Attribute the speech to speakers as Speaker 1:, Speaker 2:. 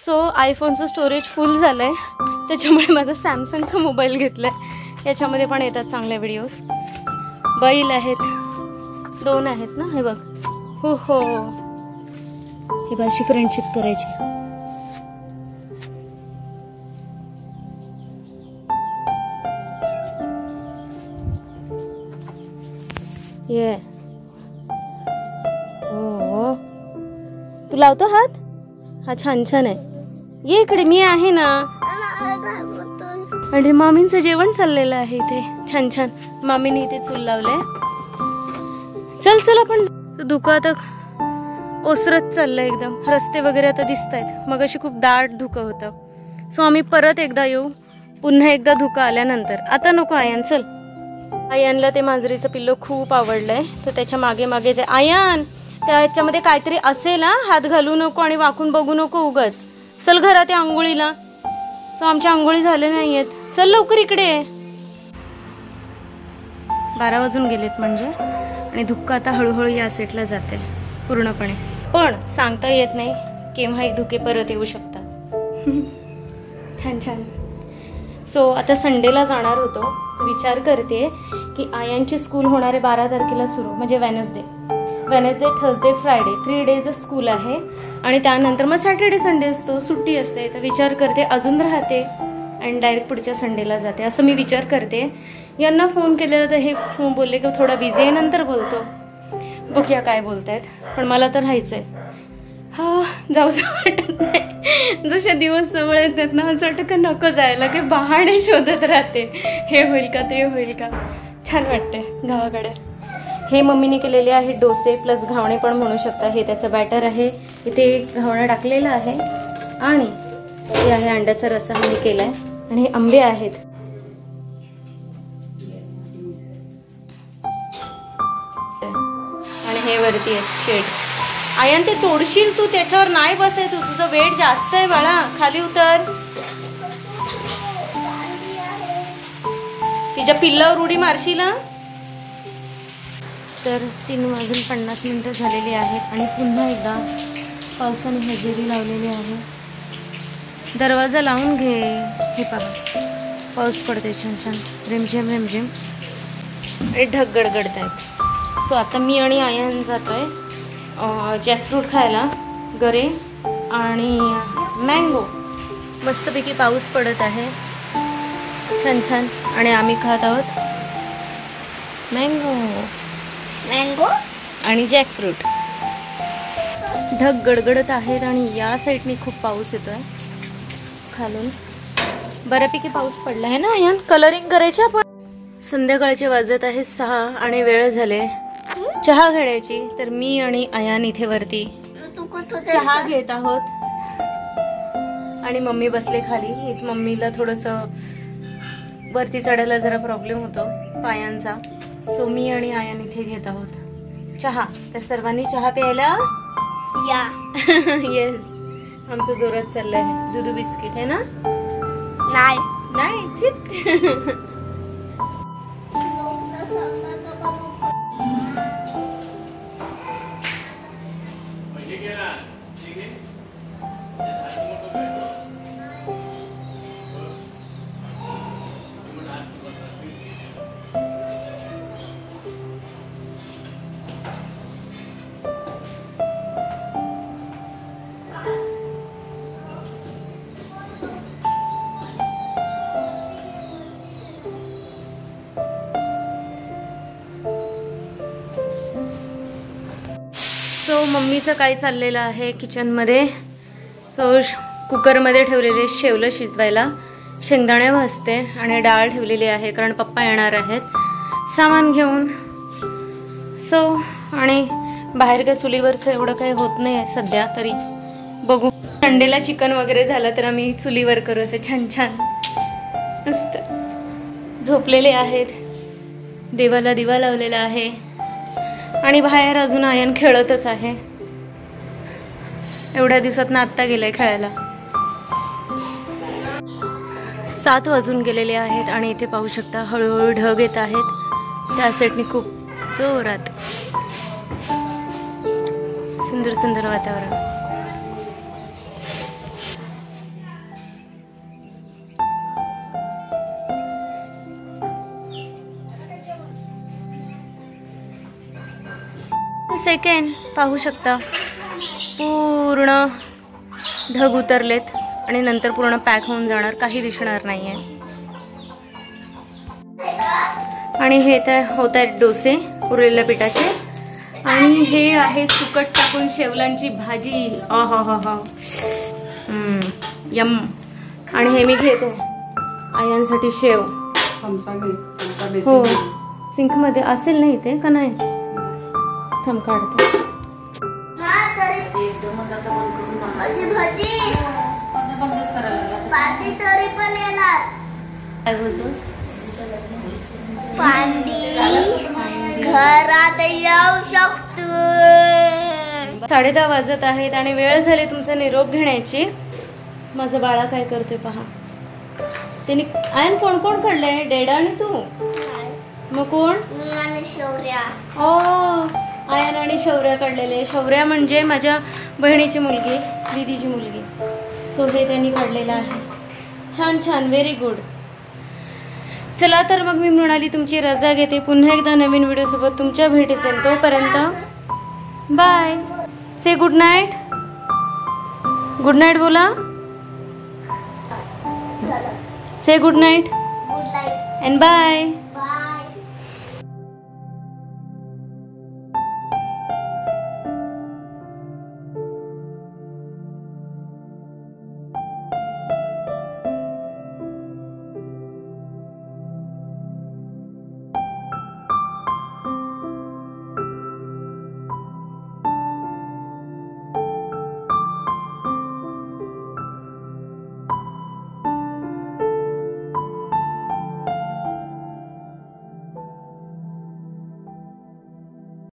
Speaker 1: So आयफोनचं storage फुल झालं आहे, त्याच्यामुळे माझा सॅमसंगचा मोबाईल घेतला आहे. याच्यामध्ये पण येतात चांगले व्हिडिओज. बैल आहेत, 2 आहेत ना, हे बघ. हो हो, हे बाशी फ्रेंडशिप करायची. ये हो, तू लावतो हात? हा छान छान आहे. ये इकडे, मी आहे ना. आणि मामींचं जेवण चाललेलं आहे इथे, छान छान. मामीने इथे चूल लावलंय. चल चल आपण. धुकं आता ओसरत चाललंय एकदम. रस्ते वगैरे आता दिसत आहेत. मग अशी खूप दाट धुकं होतं. सो आम्ही परत एकदा येऊ, पुन्हा एकदा धुकं आल्यानंतर. आता नको आयान, चल. आयानला ते मांजरीचं पिल्लो खूप आवडलंय, तर त्याच्या मागे मागे जे आयान, त्याच्यामध्ये काहीतरी असेल हा. हात घालू नको आणि वाकून बघू नको उगाच. चल घरात या आंघोळीला. तो आमच्या आंघोळी झाले नाहीयेत. चल लवकर इकडे. 12 वाजून गेलेत म्हणजे. आणि धुकं आता हळूहळू या साईडला जाते पूर्णपणे. पण सांगता येत नाही केव्हाही धुके परत येऊ शकतात. छान छान. सो आता संडेला जाणार होतो. सो विचार करते की आयांची स्कूल होणारे 12 तारखेला सुरू, म्हणजे Wednesday, Thursday, Friday 3 days school आहे. आणि त्यानंतर मग सॅटर्डे संडे असतो, सुट्टी असते. तर विचार करते अजून राहते आणि डायरेक्ट पुढच्या संडेला जाते, असं मी विचार करते. यांना फोन केलेला तर हे फोन बोलले की थोडा बिझी आहे, नंतर बोलतो. बघूया काय बोलतायत. पण मला तर राहायचं आहे. हा, जाऊसं वाटत नाही. जसे दिवस जवळ येतात ना, असं वाटतं का नको जायला, की बहाणे शोधत राहते. हे होईल का, ते होईल का. छान वाटते गावाकडे. हे मम्मीने केलेले आहे डोसे प्लस घावणे पण म्हणू शकता. हे त्याचं बॅटर आहे. इथे घावणं टाकलेलं आहे आणि हे आहे अंड्याचा रस्सा मी केलाय. आणि हे आंबे आहेत. आणि हे वरती आहे स्ट्रेट. आयन ते तोडशील तू, त्याच्यावर नाही बसायचं. तुझं वेट जास्त आहे बाळा, खाली उतर. तिच्या पिल्लावर उडी मारशील ना. तर 3:50 झालेली आहेत आणि पुन्हा एकदा पावसाने हजेरी लावलेली आहे. दरवाजा लावून घे. हे पहा, पाऊस पडते छान छान, रिमझिम रिमझिम. आणि ढग गडगडत आहेत. सो आता मी आणि आयन जातोय जॅकफ्रूट खायला, गरे आणि मँगो. मस्तपैकी पाऊस पडत आहे छान छान. आणि आम्ही खात आहोत मँगो आणि जॅकफ्रूट. ढग गडगडत आहेत आणि या साईडने खूप पाऊस येतोय खालून. बऱ्यापैकी पाऊस पडला आहे ना आयन. कलरिंग करायची आपण. संध्याकाळचे वाजत आहे 6 आणि वेळ झाले चहा घेण्याची. तर मी आणि आयान इथे वरती चहा घेत आहोत आणि मम्मी बसले खाली. मम्मीला थोडंसं वरती चढायला जरा प्रॉब्लेम होतो पायांचा. सो मी आणि आयान इथे घेत आहोत चहा. तर सर्वांनी चहा प्यायला या. येस, आमचं जोरात चाललंय. दूध बिस्किट आहे ना. नाही नाही चिट. सो मम्मीचं काय चाललेलं आहे किचनमध्ये. तो कुकरमध्ये ठेवलेले शेवलं शिजवायला, शेंगदाणे भाजते आणि डाळ ठेवलेली आहे कारण पप्पा येणार आहेत सामान घेऊन. सो आणि बाहेर काय चुलीवरचं एवढं काही होत नाही आहे सध्या तरी. बघू, संडेला चिकन वगैरे झालं तर आम्ही चुलीवर करू असे छान छान मस्त. झोपलेले आहेत. देवाला दिवा लावलेला आहे आणि बाहेर अजून आयन खेळतच आहे. एवढ्या दिवसात ना आत्ता गेलाय खेळायला. 7 वाजून गेलेले आहेत आणि इथे पाहू शकता हळूहळू ढग येत आहेत. त्या साईडने खूप जोरात. सुंदर सुंदर वातावरण. सेकंड पाहू शकता पूर्ण ढग उतरलेत आणि नंतर पूर्ण पॅक होऊन जाणार, काही दिसणार नाहीये. आणि हे तर होत आहेत डोसे उरलेल्या पिठाचे. आणि हे आहे सुकट टाकून शेवलांची भाजी. यम. आणि हे मी घेते आयांसाठी शेव. हो सिंक मध्ये असेल नाही ते का नाही. थांब काढते. काय बोलतोस.
Speaker 2: घरात येऊ शकतो.
Speaker 1: 10:30 वाजत आहेत आणि वेळ झाली तुमचा निरोप घेण्याची. माझा बाळा काय करतोय पहा. त्यांनी आयन कोण कोण काढलंय. डेडा आणि तू. मग कोण.
Speaker 2: आणि शौर्या.
Speaker 1: ओ आयन आणि शौर्या काढलेले. शौर्या म्हणजे माझ्या बहिणीची मुलगी, दीदीची मुलगी. सो हे त्यांनी काढलेलं आहे. छान छान, व्हेरी गुड. चला तर मग मी म्हणाली तुमची रजा घेते. पुन्हा एकदा नवीन व्हिडिओ सोबत तुमच्या भेटीचे. तोपर्यंत bye. Say good night. Good night बोला. Say good night
Speaker 2: good night
Speaker 1: and bye.